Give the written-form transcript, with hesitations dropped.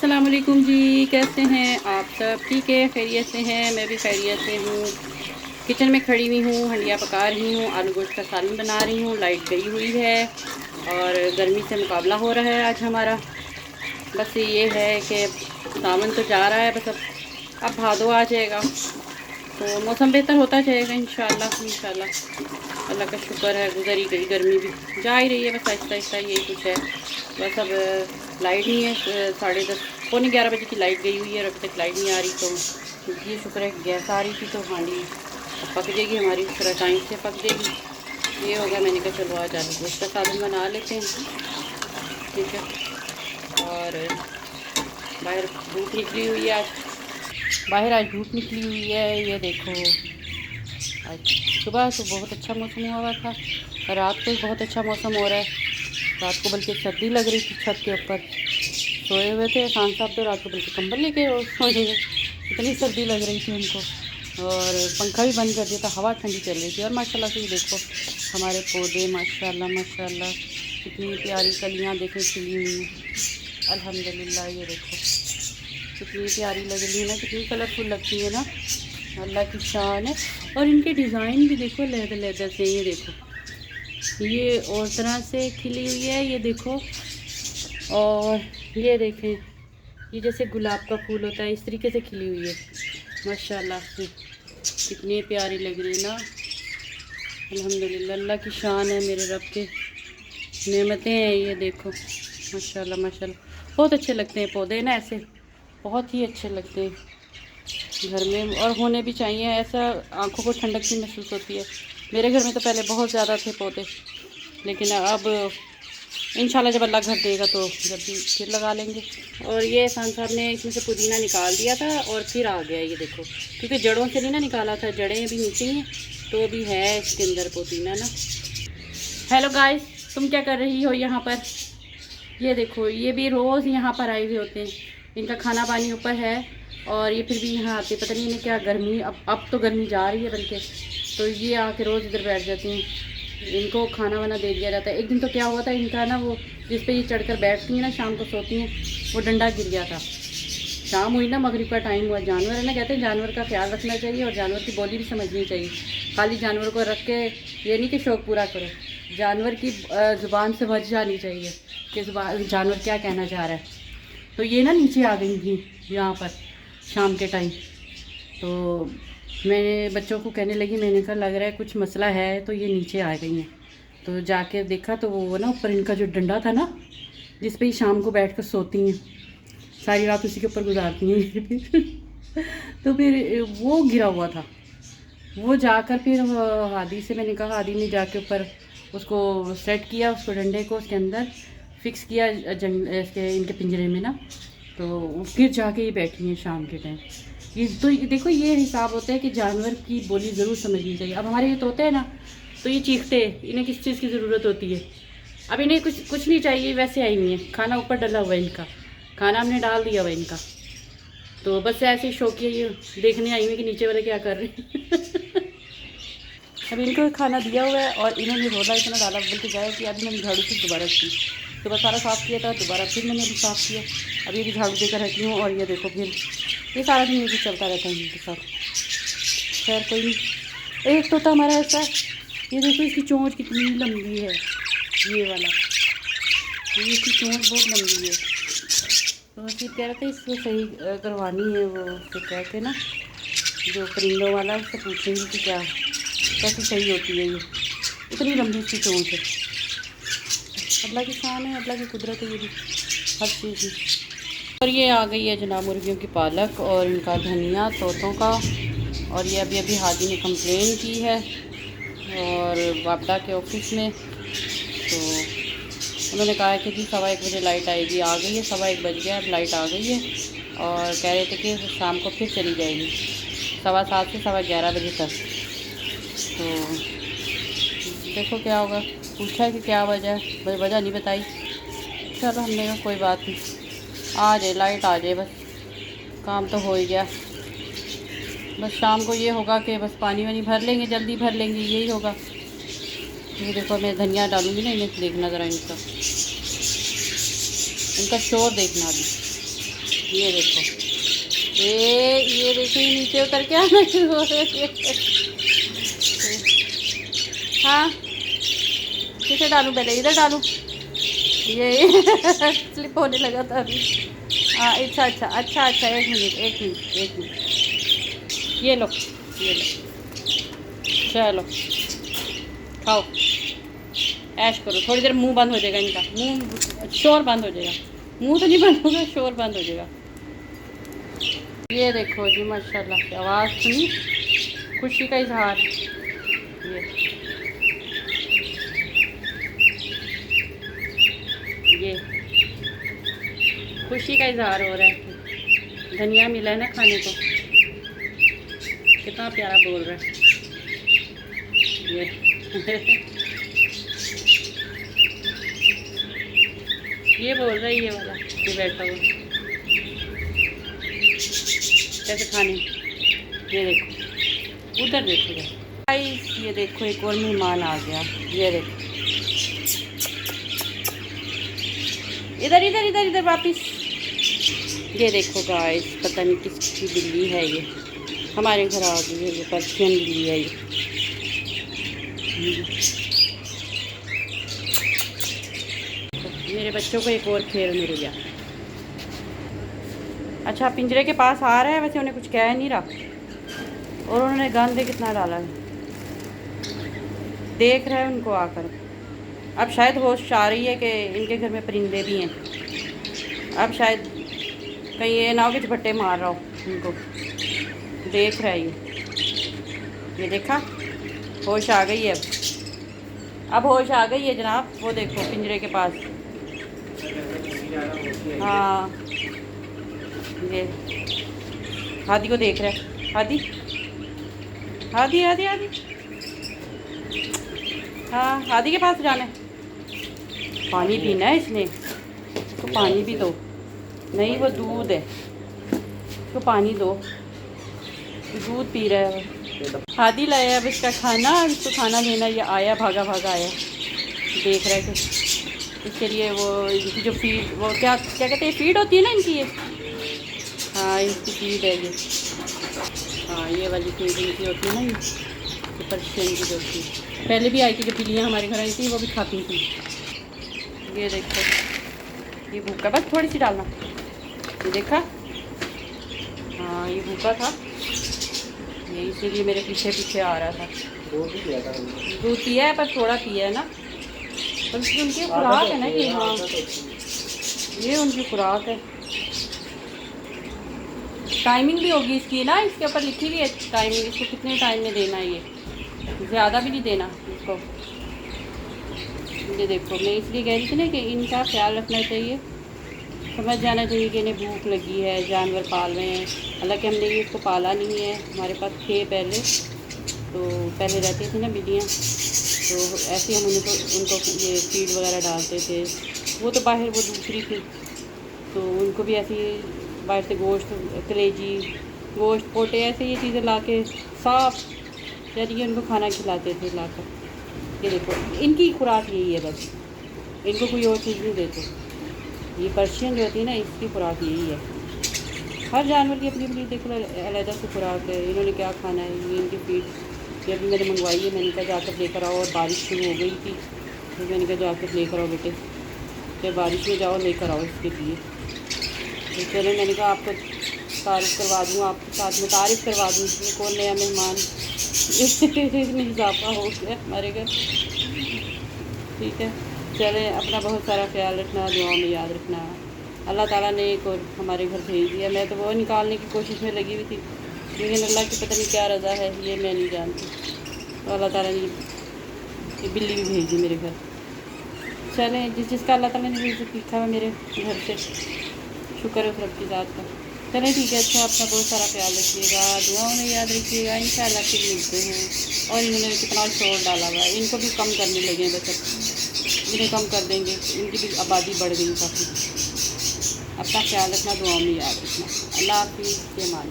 अस्सलाम वालेकुम जी, कैसे हैं आप सब? ठीक है, खैरियत से हैं? मैं भी खैरियत से हूँ। किचन में खड़ी हुई हूँ, हंडिया पका रही हूँ, आलू गोश्त का सालन बना रही हूँ। लाइट गई हुई है और गर्मी से मुकाबला हो रहा है आज हमारा। बस ये है कि सावन तो जा रहा है, बस अब भादो आ जाएगा तो मौसम बेहतर होता जाएगा इंशाल्लाह इंशाल्लाह। अल्लाह का शुक्र है, गुजर ही गई गर्मी भी, जा ही रही है बस आहिस्ता आहिस्ता, यही कुछ है। बस अब लाइट नहीं है, 10:30 पौने 11 बजे की लाइट गई हुई है और अभी तक लाइट नहीं आ रही। तो ये शुक्र है गैस आ रही थी तो हांडी पक जाएगी हमारी, थोड़ा टाइम से पक जाएगी। ये हो गया, मैंने कहा चलो आज आलू गोश्त का सालन बना लेते हैं, ठीक है। और बाहर धूप निकली हुई है आज धूप निकली हुई है, ये देखो। आज सुबह तो बहुत अच्छा मौसम हुआ था, रात को बहुत अच्छा मौसम हो रहा है। रात को बल्कि सर्दी लग रही थी, छत के ऊपर सोए हुए थे खान साहब, तो रात को बल्कि कंबल लेके सोए हुए, इतनी सर्दी लग रही थी उनको। और पंखा भी बंद कर दिया था, हवा ठंडी चल रही थी। और माशाल्लाह से ये देखो हमारे पौधे, माशाल्लाह माशाल्लाह कितनी प्यारी कलियाँ देखें खिली हुई हैं, अल्हम्दुलिल्लाह। ये देखो कितनी प्यारी लग रही है ना, कितनी कलरफुल लगती है ना, अल्लाह की शान है। और इनके डिज़ाइन भी देखो लेदर लेदर से, ये देखो ये और तरह से खिली हुई है, ये देखो। और ये देखें, ये जैसे गुलाब का फूल होता है इस तरीके से खिली हुई है, माशाल्लाह से कितनी प्यारी लग रही है ना। अल्हम्दुलिल्लाह, अल्लाह की शान है, मेरे रब के नेमतें हैं, ये देखो माशाल्लाह माशाल्लाह। बहुत अच्छे लगते हैं पौधे ना ऐसे, बहुत ही अच्छे लगते हैं घर में, और होने भी चाहिए। ऐसा आंखों को ठंडक सी महसूस होती है। मेरे घर में तो पहले बहुत ज़्यादा थे पौधे, लेकिन अब इंशाल्लाह जब अल्लाह घर देगा तो जब भी फिर लगा लेंगे। और ये एहसान साहब ने इसमें से पुदीना निकाल दिया था और फिर आ गया, ये देखो, क्योंकि जड़ों से नहीं ना निकाला था, जड़ें भी नीचे हैं तो भी है इसके अंदर पुदीना ना। हेलो गाइस, तुम क्या कर रही हो यहाँ पर? ये देखो, ये भी रोज़ यहाँ पर आए हुए होते हैं, इनका खाना पानी ऊपर है और ये फिर भी यहाँ आते, पता नहीं इन्हें क्या गर्मी, अब तो गर्मी जा रही है बल्कि, तो ये आके रोज़ इधर बैठ जाते हैं। इनको खाना वाना दे दिया जाता है। एक दिन तो क्या हुआ था, इनका ना वो जिस पे ये चढ़कर बैठती हैं ना, शाम को सोती हैं, वो डंडा गिर गया था। शाम हुई ना, मगरिब का टाइम हुआ, जानवर है ना, कहते हैं जानवर का ख्याल रखना चाहिए और जानवर की बोली भी समझनी चाहिए। खाली जानवर को रख के ये नहीं कि शौक़ पूरा करो, जानवर की ज़ुबान समझ जानी चाहिए कि जानवर क्या कहना चाह रहा है। तो ये ना नीचे आ गई थी यहाँ पर शाम के टाइम, तो मैंने बच्चों को कहने लगी, मैंने कहा लग रहा है कुछ मसला है, तो ये नीचे आ गई हैं। तो जाके देखा तो वो ना ऊपर इनका जो डंडा था ना, जिस पे ही शाम को बैठ कर सोती हैं, सारी रात उसी के ऊपर गुजारती हैं तो फिर वो गिरा हुआ था। वो जाकर फिर हादी से मैंने कहा, हादी ने जाके ऊपर उसको सेट किया, उसको डंडे को उसके अंदर फिक्स किया इसके इनके पिंजरे में ना, तो फिर जाके ये बैठी हैं शाम के टाइम। ये तो देखो, ये हिसाब होता है कि जानवर की बोली ज़रूर समझनी चाहिए। अब हमारे ये तोते हैं ना, तो ये चीखते हैं, इन्हें किस चीज़ की ज़रूरत होती है? अब इन्हें कुछ नहीं चाहिए, वैसे आई हुई है, खाना ऊपर डला हुआ है इनका, खाना हमने डाल दिया हुआ इनका, तो बस ऐसे ही शौकिया ये देखने आई हुई कि नीचे वाले क्या कर रहे हैं अब इनको खाना दिया हुआ है और इन्होंने रोला इतना डाला बल्कि जाए कि अभी मैंने झाड़ू से दोबारा की, सुबह सारा साफ़ किया था, दोबारा फिर मैंने भी साफ़ किया, अभी भी झाड़ू देकर रहती हूँ। और ये देखो फिर ये सारा दिन मुझे चलता रहता है इनके साथ। खैर कोई नहीं। एक तोता हमारा ऐसा है, ये देखो इसकी चोंच कितनी लंबी है, ये वाला, ये इसकी चोंच बहुत लंबी है। तो फिर कह रहे थे इसको सही करवानी है, वो तो कहते ना जो परिंदों वाला, उससे पूछेंगे कि क्या कैसे सही होती है, ये इतनी लंबी इसकी चोंच है। अल्लाह की शान है, अल्लाह की कुदरत है ये भी हर चीज़ की। और ये आ गई है जनाब मुर्गियों की पालक और इनका धनिया तोतों का। और ये अभी अभी हादी ने कंप्लेन की है और वापडा के ऑफिस में, तो उन्होंने कहा है कि जी 1:15 बजे लाइट आएगी। आ गई है, 1:15 बज गया, अब लाइट आ गई है और कह रहे थे कि शाम को फिर चली जाएगी 7:15 से 11:15 बजे तक। तो देखो क्या होगा, पूछा है कि क्या वजह है, वजह नहीं बताई। चलो हमने कहा कोई बात नहीं, आ जाए लाइट आ जाए, बस काम तो हो ही गया। बस शाम को ये होगा कि बस पानी वानी भर लेंगे, जल्दी भर लेंगे, यही होगा। ये देखो मैं धनिया डालूँगी ना, इन्हें देखना ज़रा इनका शोर देखना अभी। ये देखो, ये देखो, ये नीचे उतर के आना शुरू हो रहे हैं। हाँ, किसे डालूं? पहले इधर डालूं? ये स्लिप होने लगा था अभी। हाँ, अच्छा अच्छा अच्छा अच्छा, एक मिनट एक मिनट एक मिनट। ये लो ये लो, चलो खाओ, ऐश करो। थोड़ी देर मुंह बंद हो जाएगा इनका, मुंह शोर बंद हो जाएगा। मुंह तो नहीं बंद होगा, शोर बंद हो जाएगा। ये देखो जी, माशाल्लाह की आवाज़ सुनी, खुशी का इजहार। ये खुशी का इजहार हो रहा है, धनिया मिला है ना खाने को। कितना प्यारा बोल रहा है ये। ये बोल रहा है, ये वाला ये बैठा हुआ कैसे खाने। ये देखो, उधर देखो गाइस, ये देखो एक और मेहमान आ गया। ये देखो, इधर इधर इधर इधर वापिस। ये देखो गाइस, पता नहीं किसकी बिल्ली है ये, हमारे घर आ गई है। ये पर्शियन बिल्ली है ये। मेरे बच्चों को एक और खेल मिल गया। अच्छा, पिंजरे के पास आ रहा है, वैसे उन्हें कुछ कह नहीं रहा। और उन्होंने गंद कितना डाला है, देख रहे हैं उनको आकर। अब शायद होश आ रही है कि इनके घर में परिंदे भी हैं। अब शायद कहीं ये ना हो कि झपट्टे मार रहा हो उनको। देख रहा है ये देखा, होश आ गई है अब होश आ गई है जनाब। वो देखो पिंजरे के पास। हाँ, ये हादी को देख रहा है। हादी हादी हादी हादी, हाँ हादी के पास जाना है। पानी पीना है इसने, तो पानी भी दो। नहीं, वो दूध है, तो पानी दो। दूध पी रहा है। हादी लाया अब इसका खाना, अब इसको खाना देना। ये आया, भागा भागा आया, देख रहा है कि इसके लिए वो इनकी जो फीड, वो क्या क्या कहते हैं, फीड होती है ना इनकी ये। हाँ, इसकी फीड है ये। हाँ, ये वाली फीड इनकी होती है ना, ये पर्शियन की जो थी। पहले भी आई थी, जब बिल्लियाँ हमारे घर आई थी वो भी खाती थी। ये देखो, ये भूखा, बस थोड़ी सी डालना। ये देखा, हाँ ये भूखा था, ये इसीलिए मेरे पीछे पीछे आ रहा था। दूध पिया है, पर थोड़ा पिया है ना, पर उनकी खुराक है ना ये। हाँ, ये उनकी खुराक है। टाइमिंग भी होगी इसकी ना, इसके ऊपर लिखी हुई है टाइमिंग, इसको कितने टाइम में देना है। ये ज़्यादा भी नहीं देना इसको। ये देखो, मैं इसलिए कह रही थी ना कि इनका ख्याल रखना चाहिए, समझ जाना चाहिए कि इन्हें भूख लगी है, जानवर पाल रहे हैं। हालांकि हमने ये इसको पाला नहीं है, हमारे पास थे पहले, तो पहले रहती थी ना बिल्लियाँ, तो ऐसे हम उनको ये फीड वगैरह डालते थे। वो तो बाहर वो दूसरी थी, तो उनको भी ऐसे बाहर से गोश्त, कलेजी, गोश्त, पोटे, ऐसे ये चीज़ें ला के साफ जरिए उनको खाना खिलाते थे लाकर। ये देखो, इनकी खुराक यही है बस, इनको कोई और चीज़ नहीं देते। ये पर्शियन जो होती है ना, इसकी खुराक यही है। हर जानवर की अपनी अपनी देखो अलग से खुराक है। इन्होंने क्या खाना है, ये इनकी फीड ये अभी मैंने मंगवाई है। मैंने कहा जाकर लेकर आओ, और बारिश शुरू हो गई थी, तो मैंने कहा जाकर लेकर आओ बेटे, जब बारिश में जाओ लेकर आओ इसके लिए। तो चलो, मैंने कहा आपको तारीफ़ करवा दूँ, आपके साथ में तारीफ़ करवा दूँ। ये कौन नया मेहमान, इसमें इजाफा हो गया हमारे घर। ठीक है, चलें, अपना बहुत सारा ख्याल रखना, दुआ में याद रखना। अल्लाह ताला ने एक और हमारे घर भेज दिया। मैं तो वो निकालने की कोशिश में लगी हुई थी, लेकिन अल्लाह की पता नहीं क्या रज़ा है, ये मैं नहीं जानती। तो अल्लाह ताला ने ये बिल्ली भी भेजी मेरे घर। चलें, जिसका अल्लाह ताला ने रिज़्क़ लिखा है मेरे घर से, शुक्र है उस रब की ज़ात का। चलें ठीक है, अच्छा, अपना बहुत सारा ख्याल रखिएगा, दुआओं में याद रखिएगा। इंशाअल्लाह फिर मिलते हैं। और इन्होंने कितना शोर डाला हुआ है, इनको भी कम करने लगे हैं, बस इन्हें कम कर देंगे, इनकी भी आबादी बढ़ गई काफ़ी। अपना ख्याल रखना, दुआओं में याद रखना। अल्लाह हाफ़िज़, के मान।